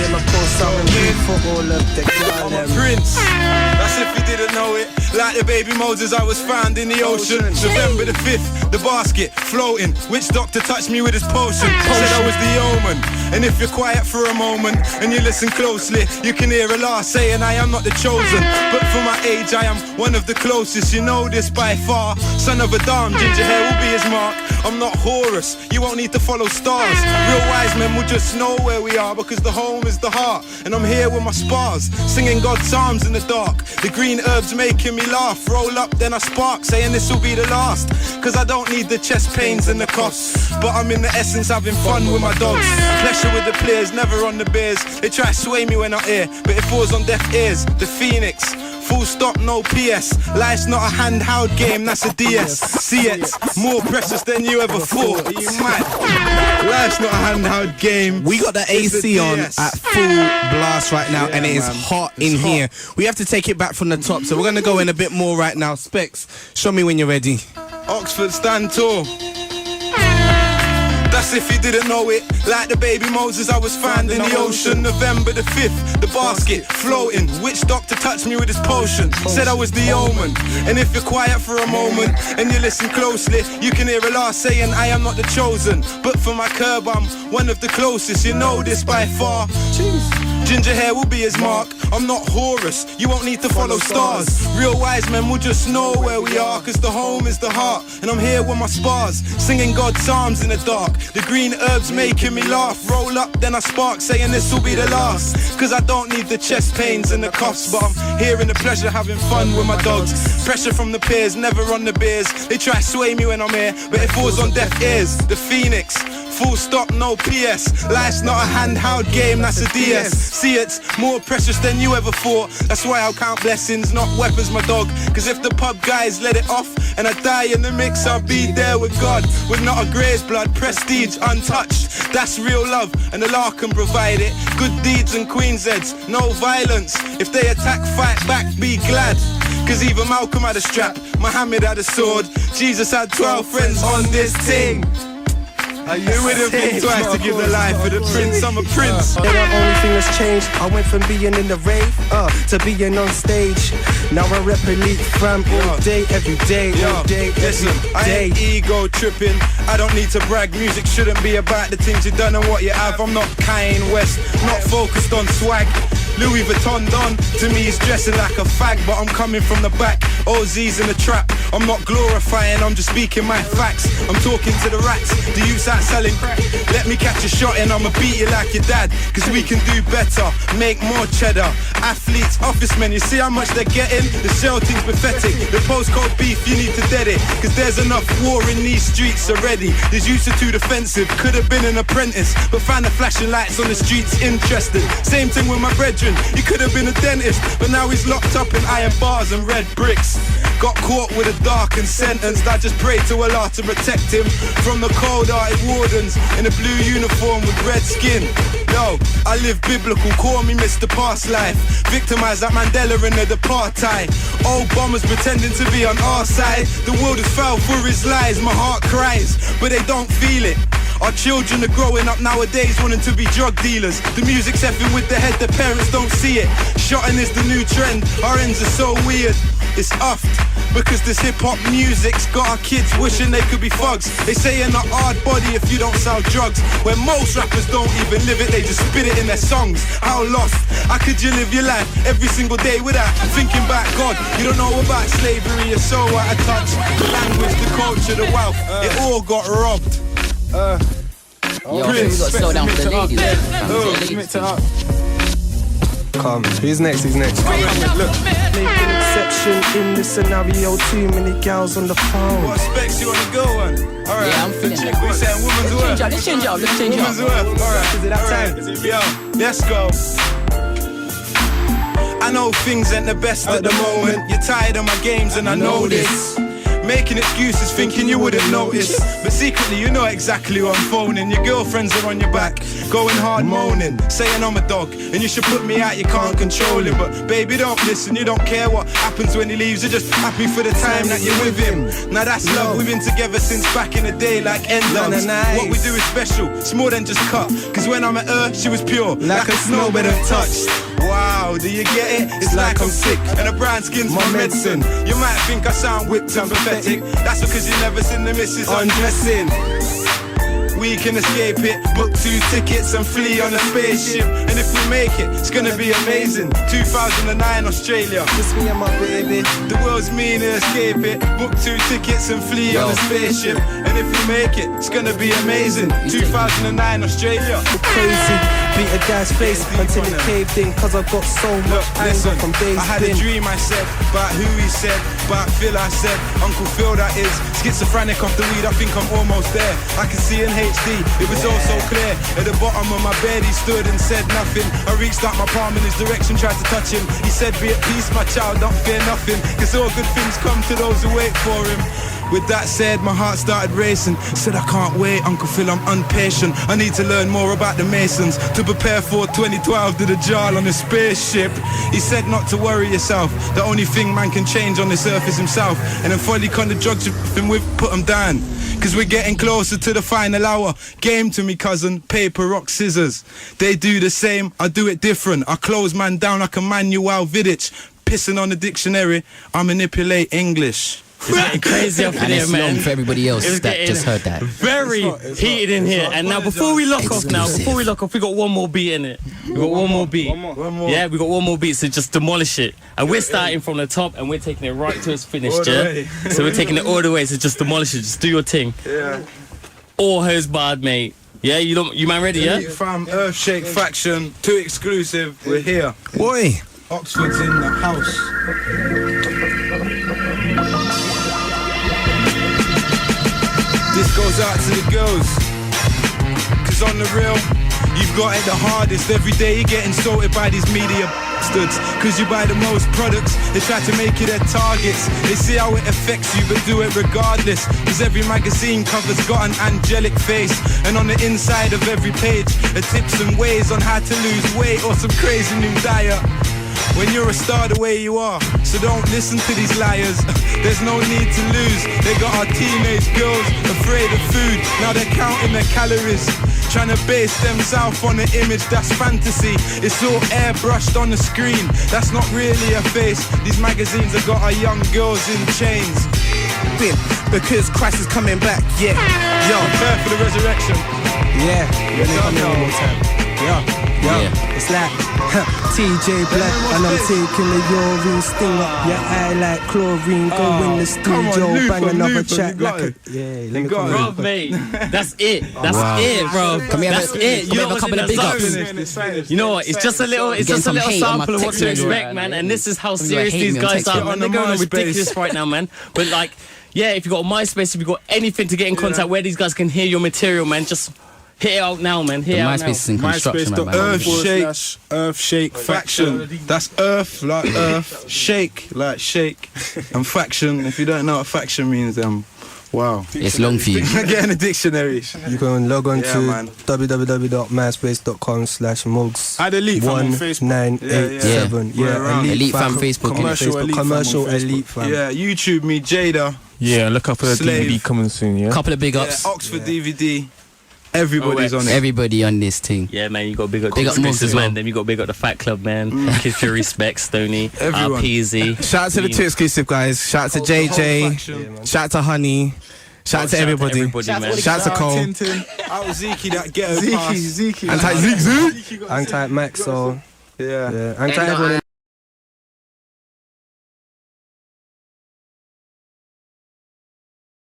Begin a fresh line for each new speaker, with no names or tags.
him a post R&B for all of the
I'm a prince, that's if you didn't know it. Like the baby Moses, I was found in the ocean. November the 5th, the basket floating. Witch doctor touched me with his potion. Said I was the omen. And if you're quiet for a moment and you listen closely, you can hear a laugh saying I am not the chosen. But for my age, I am one of the closest. You know this by far. Son of a dam, ginger hair will be his mark. I'm not Horus, you won't need to follow stars. Real wise men will just know where we are, because the home is the heart. And I'm here with my spars, singing God's psalms in the dark. The green herbs making me laugh. Roll up, then I spark, saying this will be the last. Cause I don't need the chest pains and the coughs, but I'm in the essence having fun with my dogs. Pleasure with the players, never on the beers. They try to sway me when I hear, but it falls on deaf ears. The Phoenix, full stop, no PS. Life's not a handheld game, that's a DS. See it, more precious than you ever thought. Are you mad? Life's not a handheld game.
We got the AC on at full blast right now, and it is hot in here. We have to take it back from the top, so we're gonna go in a bit more right now. Specs, show me when you're ready.
Oxford, stand tall. That's if you didn't know it. Like the baby Moses, I was found in the ocean. November the 5th, the basket floating. Witch doctor touched me with his potion. Said I was the omen. And if you're quiet for a moment and you listen closely, you can hear a laugh saying I am not the chosen. But for my curb, I'm one of the closest. You know this by far. Ginger hair will be his mark. I'm not Horus, you won't need to follow stars. Real wise men will just know where we are, cause the home is the heart. And I'm here with my spars, singing God's psalms in the dark. The green herbs making me laugh. Roll up, then I spark, saying this will be the last. Cause I don't need the chest pains and the cuffs, but I'm here in the pleasure, having fun with my dogs. Pressure from the peers, never on the beers. They try to sway me when I'm here, but it falls on deaf ears. The Phoenix, full stop, no PS. Life's not a handheld game, that's a DS. See, it's more precious than you ever thought. That's why I'll count blessings, not weapons, my dog. Cause if the pub guys let it off and I die in the mix, I'll be there with God. With not a grey's blood, prestige untouched. That's real love, and the law can provide it. Good deeds and Queen's heads, no violence. If they attack, fight back, be glad. Cause even Malcolm had a strap, Muhammad had a sword, Jesus had 12 friends on this thing. It would have been twice to give the life for the prince. I'm a prince.
The only thing that's changed, I went from being in the rave to being on stage. Now I rep elite fam all day, every day, all day,
listen, I ain't ego tripping. I don't need to brag. Music shouldn't be about the things you done and what you have. I'm not Kanye West, not focused on swag. Louis Vuitton Don, to me he's dressing like a fag, but I'm coming from the back, OZ's in the trap. I'm not glorifying, I'm just speaking my facts. I'm talking to the rats, the youths out selling crack. Let me catch a shot and I'ma beat you like your dad. Cause we can do better, make more cheddar. Athletes, office men, you see how much they're getting? The shell team's pathetic, the postcode beef, you need to dead it. Cause there's enough war in these streets already. These youths are too defensive, could have been an apprentice, but found the flashing lights on the streets interesting. Same thing with my brethren, he could have been a dentist, but now he's locked up in iron bars and red bricks. Got caught with a darkened sentence. I just pray to Allah to protect him from the cold-hearted wardens in a blue uniform with red skin. Yo, I live biblical, call me Mr. Past Life. Victimized like Mandela in the apartheid. Old bombers pretending to be on our side. The world has fell for his lies, my heart cries, but they don't feel it. Our children are growing up nowadays wanting to be drug dealers. The music's effing with the head, the parents don't see it. Shotting is the new trend, our ends are so weird. It's uffed, because this hip-hop music's got our kids wishing they could be thugs. They say you're not hard body if you don't sell drugs, when most rappers don't even live it, they just spit it in their songs. How lost, how could you live your life every single day without thinking about God? You don't know about slavery, you're so out of touch. The language, the culture, the wealth, it all got robbed.
Yo, Prince, we got to slow down for the ladies.
Come, who's next? Look, make an exception in this scenario. Too many gals on the phone.
What specs you wanna go on? Alright,
yeah, I'm feeling
that. We're saying woman's worth.
Let's change up.
Woman's worth. Alright,
is it that time?
Yo, let's go. I know things ain't the best at the moment. You're tired of my games and I know this. making excuses thinking you wouldn't notice, but secretly you know exactly who I'm phoning. Your girlfriends are on your back, going hard moaning, saying I'm a dog and you should put me out, you can't control him. But baby, don't listen, you don't care what happens when he leaves, you're just happy for the time that you're with him. Now that's love, we've been together since back in the day like N-Dogs. What we do is special, it's more than just cut, cause when I met her, she was pure, like a snow better touched. Wow, do you get it? It's like I'm sick and a brown skin's my medicine. You might think I sound whipped and pathetic, that's because you never seen the missus undressing. We can escape it, book 2 tickets and flee on a spaceship. And if we make it, it's gonna be amazing. 2009 Australia,
Just me and my baby.
the world's mean to escape it, book 2 tickets and flee on a spaceship. And if we make it, it's gonna be amazing. 2009 Australia.
Crazy, beat a guy's face until he caved in, cause I got so much anger from days
I had a
been.
dream, I said, about who he said, about Phil, I said, Uncle Phil, that is. Schizophrenic off the weed, I think I'm almost there. I can see in HD, it was all so clear. At the bottom of my bed, he stood and said nothing. I reached out my palm in his direction, tried to touch him. He said, be at peace, my child, don't fear nothing, cause all good things come to those who wait for him. With that said, my heart started racing. Said I can't wait, Uncle Phil, I'm impatient. I need to learn more about the Masons to prepare for 2012 to the jar on a spaceship. He said not to worry yourself, the only thing man can change on this earth is himself. And then finally kind of drugs him with, put him down, cause we're getting closer to the final hour. Game to me, cousin, paper, rock, scissors. They do the same, I do it different. I close man down like a Manuel Vidic. Pissing on the dictionary, I manipulate English.
It's getting crazy up in
And
here,
it's
man.
long for everybody else
It's
that
getting
just heard that.
Very heated in here. And now before we lock off we got one more beat in it. We got one more beat.
One more.
Yeah, we got one more beat, so just demolish it. And we're starting from the top and we're taking it right to its finish,
All the
yeah?
way.
So we're taking it all the way, so just demolish it, just do your thing.
Yeah.
All hers bad, mate. Yeah, you man ready, yeah?
Fam, Earthshake Faction, 2 exclusive, we're here.
Boy.
Oxford's in the house. This goes out to the girls, cause on the real, you've got it the hardest. Every day you're getting sorted by these media bastards, cause you buy the most products, they try to make you their targets. They see how it affects you but do it regardless, cause every magazine cover's got an angelic face, and on the inside of every page are tips and ways on how to lose weight or some crazy new diet. When you're a star the way you are, so don't listen to these liars. There's no need to lose. They got our teenage girls afraid of food. Now they're counting their calories, trying to base themselves on an image that's fantasy. It's all airbrushed on the screen, that's not really a face. These magazines have got our young girls in chains.
Because Christ is coming back, yeah. Yo,
Prepare for the resurrection.
Yeah, when they come in one more time.
Yeah.
It's like TJ Black, and I'm taking the urine stinger. Your eye like chlorine, go in the studio,
Luther,
bang another
Luther,
track
you got
like a...
it.
Yeah, let me
got
come
it.
in.
Bro, mate, that's it. That's it, bro.
Can we have
That's
a-
it.
can we have a
lot
couple
was
of
in
big
the
ups?
zone. You know what? It's just a little. It's
Getting
just a
some
little
hate on my
sample of what
text
to
message
expect,
right
man.
now.
And this is how
Some people
serious
hate
these
me on
guys
text
are,
message.
man. They're going on ridiculous right now, man. But like, yeah, if you got a MySpace, if you got anything to get in contact where these guys can hear your material, man, just hit it out now, man. Hit
The
it out
MySpace
now.
is in construction right now.
Earthshake Faction. That's Earth like Earth, shake like shake, and faction. If you don't know what faction means, wow.
It's long for you.
Get in the dictionary.
You can log on
Yeah,
to
man.
www.myspace.com/mugs.
Had Elite Fam on Facebook.
1987.
Yeah,
Yeah,
we're around.
Elite Fam Facebook,
Commercial
Facebook.
Elite Fam on
Commercial
Facebook.
Elite Fam.
Yeah, YouTube me, Jada.
Yeah, look up for the
Slave.
DVD coming soon, yeah?
Couple of big
Yeah,
ups.
Oxford DVD. Everybody's on it.
Everybody on this thing.
Yeah, man, you got big up
Big up Mugs as well.
man. Then you got big up the Fat Club, man. Kids your respect, Stoney,
Everyone.
Peasy.
shout out to the 2 exclusive guys. Shout out to JJ. Shout out to Honey. Shout out to everybody.
man.
Shout out to Cole.
Tintin. Out Zeke, that ghetto pass.
And Zeke.
Hang tight, Max. So
Yeah.
yeah, hang tight, everyone.